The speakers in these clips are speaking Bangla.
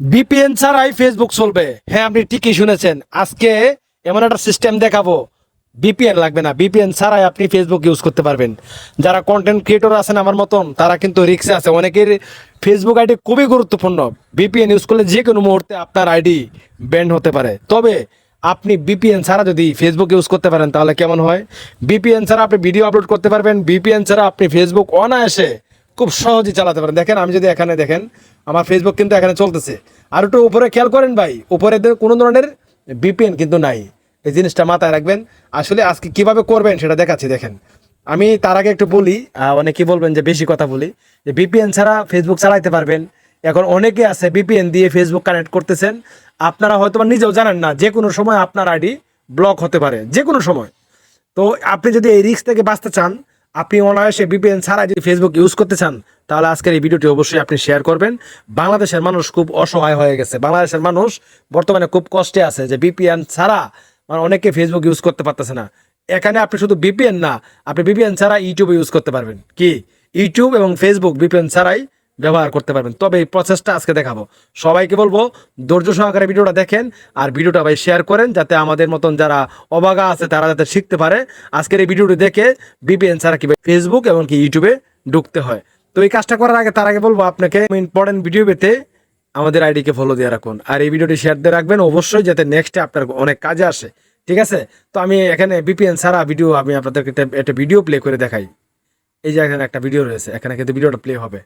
ভিপিএন ছাড়াই ফেসবুক চলবে। হ্যাঁ, আপনি ঠিকই শুনেছেন। আজকে এমন একটা সিস্টেম দেখাবো, ভিপিএন লাগবে না, ভিপিএন ছাড়াই আপনি ফেসবুক ইউজ করতে পারবেন। যারা কন্টেন্ট ক্রিয়েটর আছেন আমার মতন, তারা কিন্তু রিস্কে আছে। অনেকের ফেসবুক আইডি খুবই গুরুত্বপূর্ণ। ভিপিএন ইউজ করলে যে কোনো মুহূর্তে আপনার আইডি ব্যান্ড হতে পারে। তবে আপনি ভিপিএন ছাড়া যদি ফেসবুক ইউজ করতে পারেন তাহলে কেমন হয়? ভিপিএন ছাড়া আপনি ভিডিও আপলোড করতে পারবেন। ভিপিএন ছাড়া আপনি ফেসবুক অনায়াসে খুব সহজেই চালাতে পারেন। দেখেন, আমি যদি এখানে দেখেন, আমার ফেসবুক কিন্তু এখানে চলতেছে। আর একটু উপরে খেয়াল করেন ভাই, উপরে কোনো ধরনের ভিপিএন কিন্তু নাই। এই জিনিসটা মাথায় রাখবেন। আসলে আজকে কিভাবে করবেন সেটা দেখাচ্ছি। দেখেন, আমি তার আগে একটু বলি, অনেকেই বলবেন যে বেশি কথা বলি, যে ভিপিএন ছাড়া ফেসবুক চালাইতে পারবেন। এখন অনেকে আছে ভিপিএন দিয়ে ফেসবুক কানেক্ট করতেছেন, আপনারা হয়তো নিজেও জানেন না, যে কোনো সময় আপনার আইডি ব্লক হতে পারে, যে কোনো সময়। তো আপনি যদি এই রিস্ক থেকে বাঁচতে চান, আপনি অনায়াসে ভিপিএন ছাড়া যদি ফেসবুক ইউজ করতে চান, তাহলে আজকের এই ভিডিওটি অবশ্যই আপনি শেয়ার করবেন। বাংলাদেশের মানুষ খুব অসহায় হয়ে গেছে। বাংলাদেশের মানুষ বর্তমানে খুব কষ্টে আছে, যে ভিপিএন ছাড়া অনেকে ফেসবুক ইউজ করতে পারতেছে না। এখানে আপনি শুধু ভিপিএন না, আপনি ভিপিএন ছাড়া ইউটিউব ইউজ করতে পারবেন। কি, ইউটিউব এবং ফেসবুক ভিপিএন ছাড়াই ব্যবহার করতে পারবেন। তবে এই প্রসেসটা আজকে দেখাবো। সবাইকে বলবো ধৈর্য সহকারে ভিডিওটা দেখেন, আর ভিডিওটা ভাই শেয়ার করেন, যাতে আমাদের মতন যারা অবাগা আছে তারা যাতে শিখতে পারে। আজকের এই ভিডিওটি দেখে ভিপিএন ছাড়া কিভাবে ফেসবুক এবং কি ইউটিউবে ঢুকতে হয়। তো এই কাজটা করার আগে তার আগে বলবো, আপনাকে ইম্পর্টেন্ট ভিডিও পেতে আমাদের আইডিকে ফলো দিয়ে রাখুন, আর এই ভিডিওটি শেয়ার দিয়ে রাখবেন অবশ্যই, যাতে নেক্সটে আপনার অনেক কাজে আসে। ঠিক আছে? তো আমি এখানে ভিপিএন ছাড়া ভিডিও আমি আপনাদেরকে একটা ভিডিও প্লে করে দেখাই। এই যে এখানে একটা ভিডিও রয়েছে, এখানে কিন্তু ভিডিওটা প্লে হবে।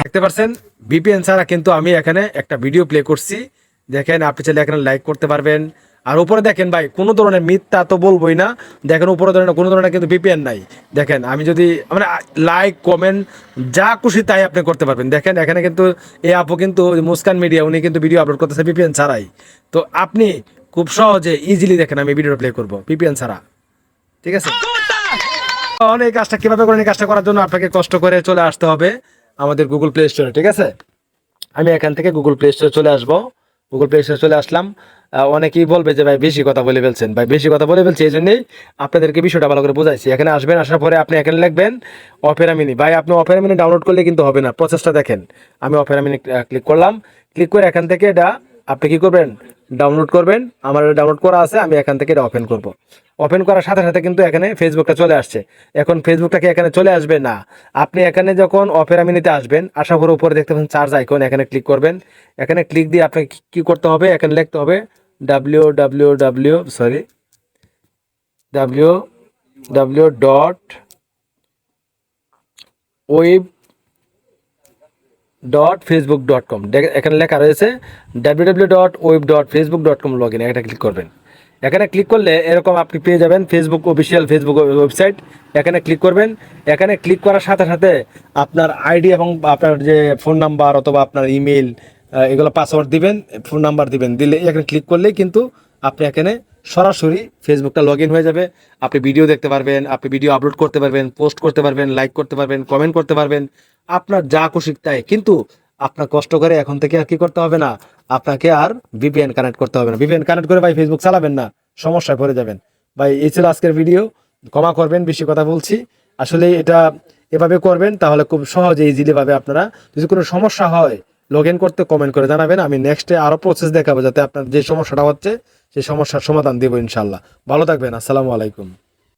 দেখতে পাচ্ছেন, ভিপিএন ছাড়া কিন্তু আমি এখানে একটা ভিডিও প্লে করছি। দেখেন, আপনি চাইলে এখানে লাইক করতে পারবেন। আর উপরে দেখেন ভাই, কোনো ধরনের মিথ্যা তো বলবোই না। দেখেন উপরে ধরনের কোনো ধরনের কিন্তু ভিপিএন নাই। দেখেন, আমি যদি লাইক কমেন্ট যা খুশি তাই আপনি করতে পারবেন। দেখেন এখানে কিন্তু এই আপু কিন্তু মুস্কান মিডিয়া, উনি কিন্তু ভিডিও আপলোড করতেছে ভিপিএন ছাড়াই। তো আপনি খুব সহজে ইজিলি দেখেন আমি ভিডিও প্লে করবো ভিপিএন ছাড়া। ঠিক আছে? অনেক কাজটা কিভাবে করেন, এই কাজটা করার জন্য আপনাকে কষ্ট করে চলে আসতে হবে আমাদের গুগল প্লে স্টোরে। ঠিক আছে? আমি এখান থেকে গুগল প্লে স্টোরে চলে আসবো। গুগল প্লে স্টোরে চলে আসলাম। অনেকেই বলবে যে ভাই বেশি কথা বলে ফেলছেন। ভাই বেশি কথা বলে ফেলছি, এই জন্যই আপনাদেরকে বিষয়টা ভালো করে বোঝাইছি। এখানে আসবেন, আসার পরে আপনি এখানে লিখবেন অপেরা মিনি। ভাই আপনি অপেরা মিনি ডাউনলোড করলে কিন্তু হবে না, প্রসেসটা দেখেন। আমি অপেরা মিনি ক্লিক করলাম। ক্লিক করে এখান থেকে এটা আপনি কি করবেন, ডাউনলোড করবেন। আমার ডাউনলোড করা আছে, আমি এখান থেকে এটা ওপেন করব। ওপেন করার সাথে সাথে কিন্তু এখানে ফেসবুকটা চলে আসছে। এখন ফেসবুকটাকে এখানে চলে আসবে না, আপনি এখানে যখন অপেরা মিনিতে আসবেন, আসার পরে উপরে দেখতে পাচ্ছেন চার্জ আইকন, এখানে ক্লিক করবেন। এখানে ক্লিক দিয়ে আপনাকে কি করতে হবে, এখানে লিখতে হবে www.web.facebook.com। এখানে লেখা রয়েছে www.web.facebook.com লগইন। এটা ক্লিক করবেন। এখানে ক্লিক করলে এরকম আপনি পেয়ে যাবেন ফেসবুক অফিসিয়াল ফেসবুক ওয়েবসাইট। এখানে ক্লিক করবেন। এখানে ক্লিক করার সাথে সাথে আপনার আইডি এবং আপনার যে ফোন নাম্বার অথবা আপনার ইমেল, এগুলো পাসওয়ার্ড দিবেন, ফোন নাম্বার দিবেন। দিলে এখানে ক্লিক করলেই কিন্তু আপনি এখানে সরাসরি ফেসবুকটা লগ ইন হয়ে যাবে। আপনি ভিডিও দেখতে পারবেন, আপনি ভিডিও আপলোড করতে পারবেন, পোস্ট করতে পারবেন, লাইক করতে পারবেন, কমেন্ট করতে পারবেন, আপনার যা খুশি তাই। কিন্তু আপনার কষ্ট করে এখন থেকে আর কি করতে হবে না, আপনাকে আর ভিপিএন কানেক্ট করতে হবে না। ভিপিএন কানেক্ট করে ভাই ফেসবুক চালাবেন না, সমস্যায় পড়ে যাবেন। ভাই এই ছিল আজকের ভিডিও। ক্ষমা করবেন বেশি কথা বলছি। আসলে এটা এভাবে করবেন, তাহলে খুব সহজে ইজিলি ভাবে আপনারা, যদি কোনো সমস্যা হয় লগ ইন করতে কমেন্ট করে জানাবেন। আমি নেক্সটে আরও প্রসেস দেখাবো, যাতে আপনার যে সমস্যাটা হচ্ছে সেই সমস্যার সমাধান দেবো ইনশাল্লাহ। ভালো থাকবেন। আসসালামু আলাইকুম।